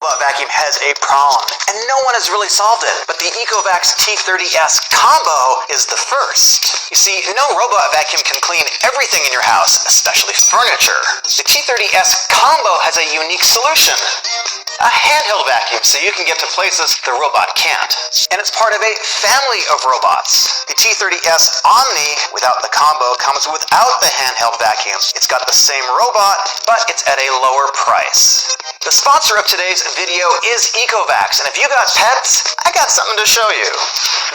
robot vacuum has a problem, and no one has really solved it, but the ECOVACS T30S COMBO is the first. You see, no robot vacuum can clean everything in your house, especially furniture. The T30S COMBO has a unique solution. A handheld vacuum so you can get to places the robot can't. And it's part of a family of robots. The T30S Omni, without the combo, comes without the handheld vacuum. It's got the same robot, but it's at a lower price. The sponsor of today's video is ECOVACS, and if you got pets, I got something to show you.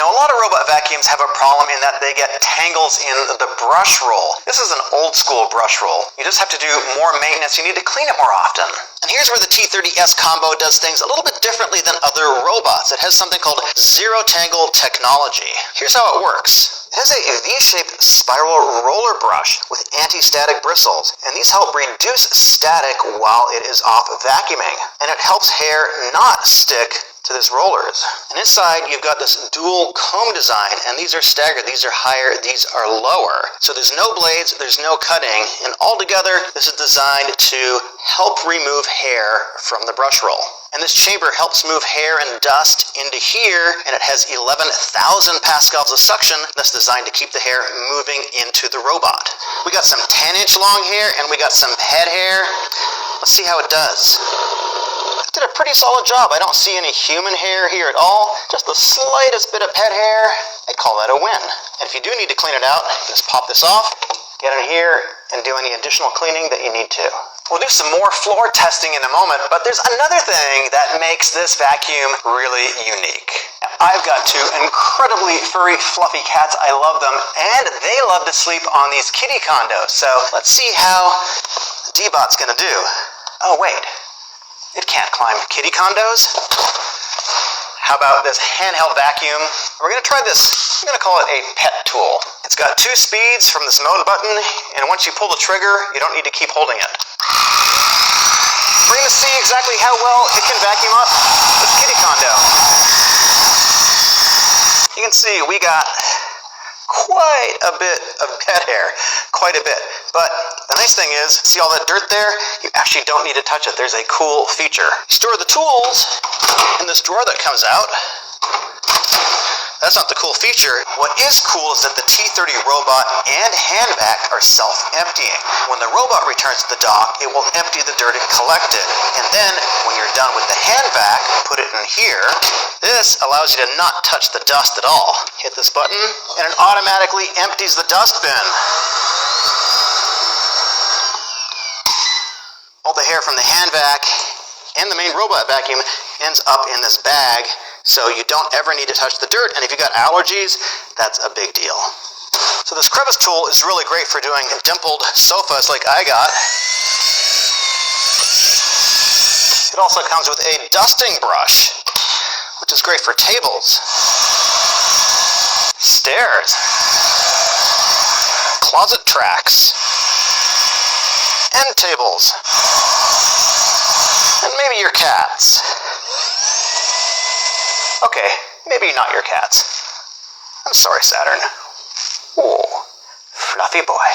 Now, a lot of robot vacuums have a problem in that they get tangles in the brush roll. This is an old school brush roll. You just have to do more maintenance. You need to clean it more often. And here's where the T30S COMBO does things a little bit differently than other robots. It has something called ZeroTangle technology. Here's how it works. It has a V-shaped spiral roller brush with anti-static bristles, and these help reduce static while it is off vacuuming. And it helps hair not stick to these rollers. And inside you've got this dual comb design, and these are staggered. These are higher, these are lower. So there's no blades, there's no cutting, and altogether this is designed to help remove hair from the brush roll. And this chamber helps move hair and dust into here, and it has 11,000 pascals of suction that's designed to keep the hair moving into the robot. We got some 10-inch long hair, and we got some head hair. Let's see how it does. Did a pretty solid job. I don't see any human hair here at all. Just the slightest bit of pet hair. I'd call that a win. And if you do need to clean it out, just pop this off, get in here, and do any additional cleaning that you need to. We'll do some more floor testing in a moment, but there's another thing that makes this vacuum really unique. I've got two incredibly furry, fluffy cats. I love them, and they love to sleep on these kitty condos. So let's see how Deebot's gonna do. Oh, wait. It can't climb kitty condos. How about this handheld vacuum? We're going to try this. I'm going to call it a pet tool. It's got 2 speeds from this mode button, and once you pull the trigger, you don't need to keep holding it. We're going to see exactly how well it can vacuum up this kitty condo. You can see we got quite a bit of pet hair, quite a bit. But the nice thing is, see all that dirt there? You actually don't need to touch it. There's a cool feature. You store the tools in this drawer that comes out. That's not the cool feature. What is cool is that the T30 robot and hand vac are self-emptying. When the robot returns to the dock, it will empty the dirt it collected. And then, when you're done with the hand vac, put it in here. This allows you to not touch the dust at all. Hit this button, and it automatically empties the dust bin. All the hair from the hand vac and the main robot vacuum ends up in this bag, so you don't ever need to touch the dirt, and if you got allergies, that's a big deal. So this crevice tool is really great for doing dimpled sofas like I got. It also comes with a dusting brush, which is great for tables, stairs, closet tracks, end tables, and maybe your cats. Okay, maybe not your cats. I'm sorry, Saturn. Ooh, fluffy boy.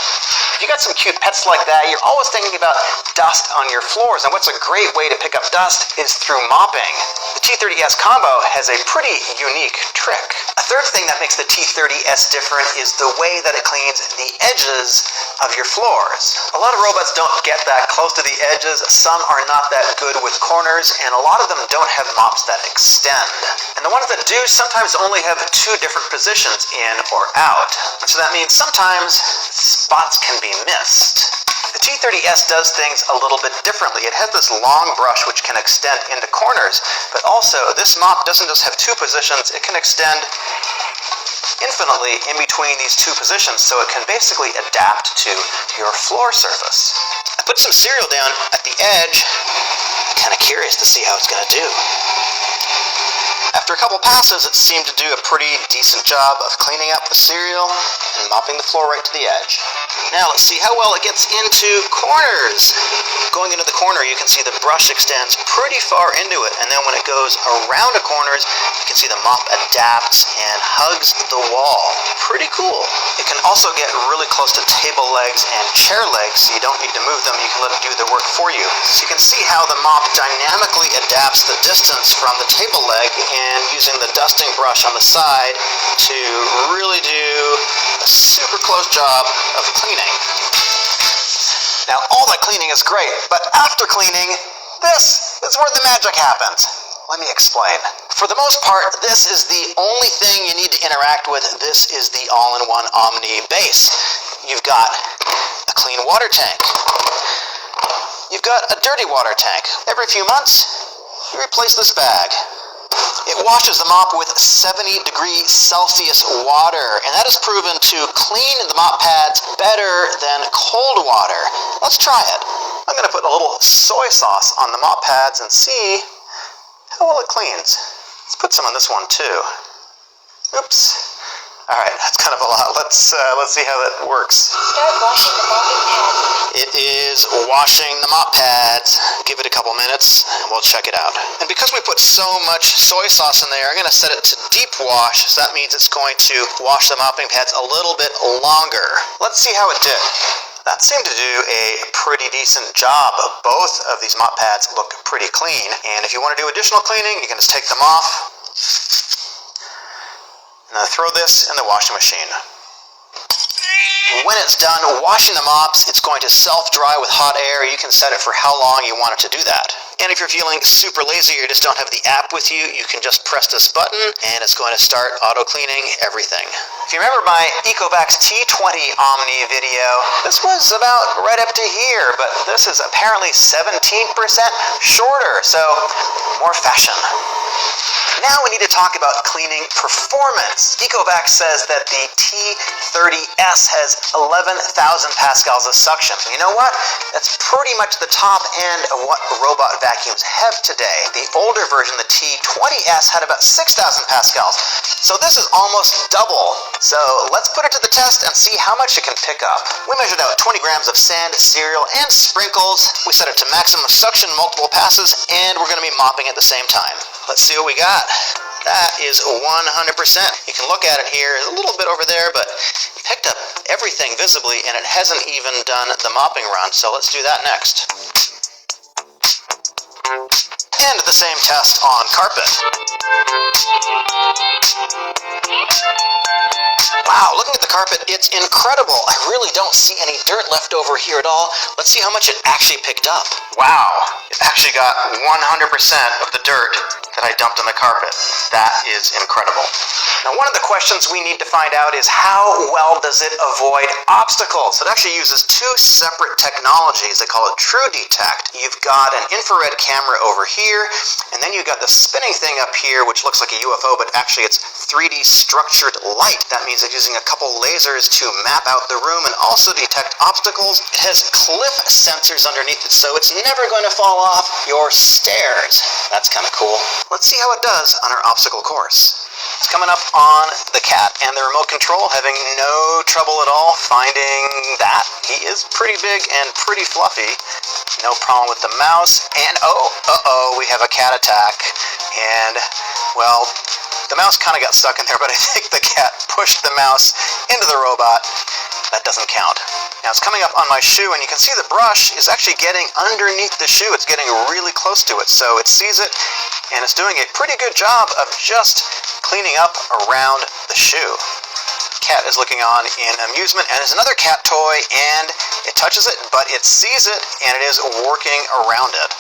If you got some cute pets like that, you're always thinking about dust on your floors, and what's a great way to pick up dust is through mopping. The T30S COMBO has a pretty unique trick. A third thing that makes the T30S different is the way that it cleans the edges of your floors. A lot of robots don't get that close to the edges, some are not that good with corners, and a lot of them don't have mops that extend. And the ones that do sometimes only have 2 different positions, in or out. So that means sometimes spots can be missed. The T30S does things a little bit differently. It has this long brush which can extend into corners, but also this mop doesn't just have 2 positions, it can extend infinitely in between these 2 positions, so it can basically adapt to your floor surface. I put some cereal down at the edge. I'm kind of curious to see how it's going to do. After a couple passes, it seemed to do a pretty decent job of cleaning up the cereal and mopping the floor right to the edge. Now let's see how well it gets into corners. Going into the corner, you can see the brush extends pretty far into it, and then when it goes around the corners, you can see the mop adapts and hugs the wall. Pretty cool. It can also get really close to table legs and chair legs, so you don't need to move them. You can let it do the work for you. So you can see how the mop dynamically adapts the distance from the table leg and using the dusting brush on the side to really do a super close job of cleaning. Now, all that cleaning is great, but after cleaning, this is where the magic happens. Let me explain. For the most part, this is the only thing you need to interact with. This is the all-in-one Omni base. You've got a clean water tank. You've got a dirty water tank. Every few months, you replace this bag. It washes the mop with 70-degree Celsius water, and that is proven to clean the mop pads better than cold water. Let's try it. I'm going to put a little soy sauce on the mop pads and see how well it cleans. Let's put some on this one too. Oops. All right, that's kind of a lot. Let's see how that works. Start washing the mopping pads. It is washing the mop pads. Give it a couple minutes and we'll check it out. And because we put so much soy sauce in there, I'm going to set it to deep wash. So that means it's going to wash the mopping pads a little bit longer. Let's see how it did. That seemed to do a pretty decent job. Both of these mop pads look pretty clean. And if you want to do additional cleaning, you can just take them off. And then throw this in the washing machine. When it's done washing the mops, it's going to self-dry with hot air. You can set it for how long you want it to do that. And if you're feeling super lazy or you just don't have the app with you, you can just press this button and it's going to start auto-cleaning everything. If you remember my ECOVACS T30 Omni video, this was about right up to here, but this is apparently 17% shorter, so more fashion. Now we need to talk about cleaning performance. ECOVACS says that the T30S has 11,000 pascals of suction. You know what? That's pretty much the top end of what robot vacuums have today. The older version, the T20S, had about 6,000 pascals. So this is almost double. So let's put it to the test and see how much it can pick up. We measured out 20 grams of sand, cereal, and sprinkles. We set it to maximum suction, multiple passes, and we're going to be mopping at the same time. Let's see what we got. That is 100%. You can look at it here, a little bit over there, but it picked up everything visibly, and it hasn't even done the mopping run, so let's do that next. And the same test on carpet. Wow, looking at the carpet, it's incredible. I really don't see any dirt left over here at all. Let's see how much it actually picked up. Wow, it actually got 100% of the dirt that I dumped on the carpet. That is incredible. Now, one of the questions we need to find out is how well does it avoid obstacles? It actually uses two separate technologies. They call it True Detect. You've got an infrared camera over here, and then you've got the spinning thing up here, which looks like a UFO, but actually it's 3D structured light. That means it's using a couple lasers to map out the room and also detect obstacles. It has cliff sensors underneath it, so it's never going to fall off your stairs. That's kind of cool. Let's see how it does on our obstacle course. It's coming up on the cat, and the remote control having no trouble at all finding that. He is pretty big and pretty fluffy. No problem with the mouse. And we have a cat attack. And, well, the mouse kind of got stuck in there, but I think the cat pushed the mouse into the robot. That doesn't count. Now it's coming up on my shoe, and you can see the brush is actually getting underneath the shoe. It's getting really close to it, so it sees it, and it's doing a pretty good job of just cleaning up around the shoe. Cat is looking on in amusement, and there's another cat toy, and it touches it, but it sees it, and it is working around it.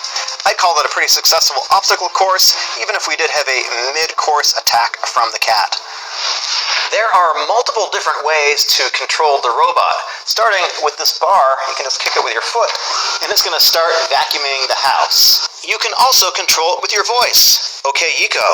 I'd call that a pretty successful obstacle course, even if we did have a mid-course attack from the cat. There are multiple different ways to control the robot. Starting with this bar, you can just kick it with your foot, and it's going to start vacuuming the house. You can also control it with your voice. Okay, Eco,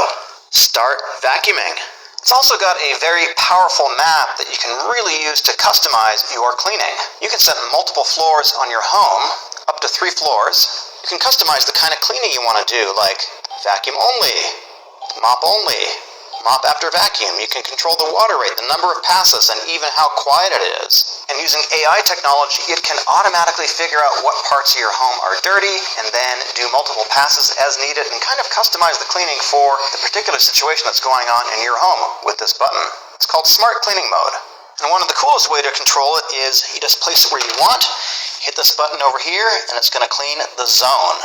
start vacuuming. It's also got a very powerful map that you can really use to customize your cleaning. You can set multiple floors on your home, up to 3 floors. You can customize the kind of cleaning you want to do, like vacuum only, Mop only. Mop after vacuum. You can control the water rate, the number of passes, and even how quiet it is. And using AI technology, it can automatically figure out what parts of your home are dirty and then do multiple passes as needed and kind of customize the cleaning for the particular situation that's going on in your home with this button. It's called Smart Cleaning Mode. And one of the coolest way to control it is you just place it where you want, hit this button over here, and it's going to clean the zone.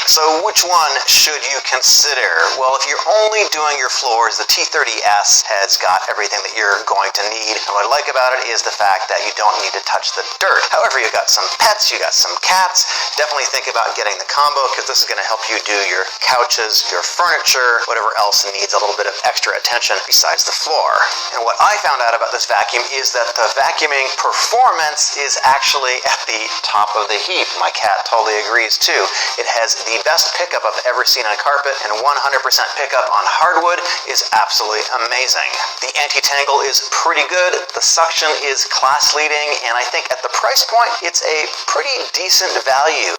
So which one should you consider? Well, if you're only doing your floors, the T30S has got everything that you're going to need. And what I like about it is the fact that you don't need to touch the dirt. However, you've got some pets, you got some cats, definitely think about getting the combo because this is going to help you do your couches, your furniture, whatever else needs a little bit of extra attention besides the floor. And what I found out about this vacuum is that the vacuuming performance is actually at the top of the heap. My cat totally agrees too. It has the best pickup I've ever seen on carpet, and 100% pickup on hardwood is absolutely amazing. The anti-tangle is pretty good, the suction is class leading, and I think at the price point, it's a pretty decent value.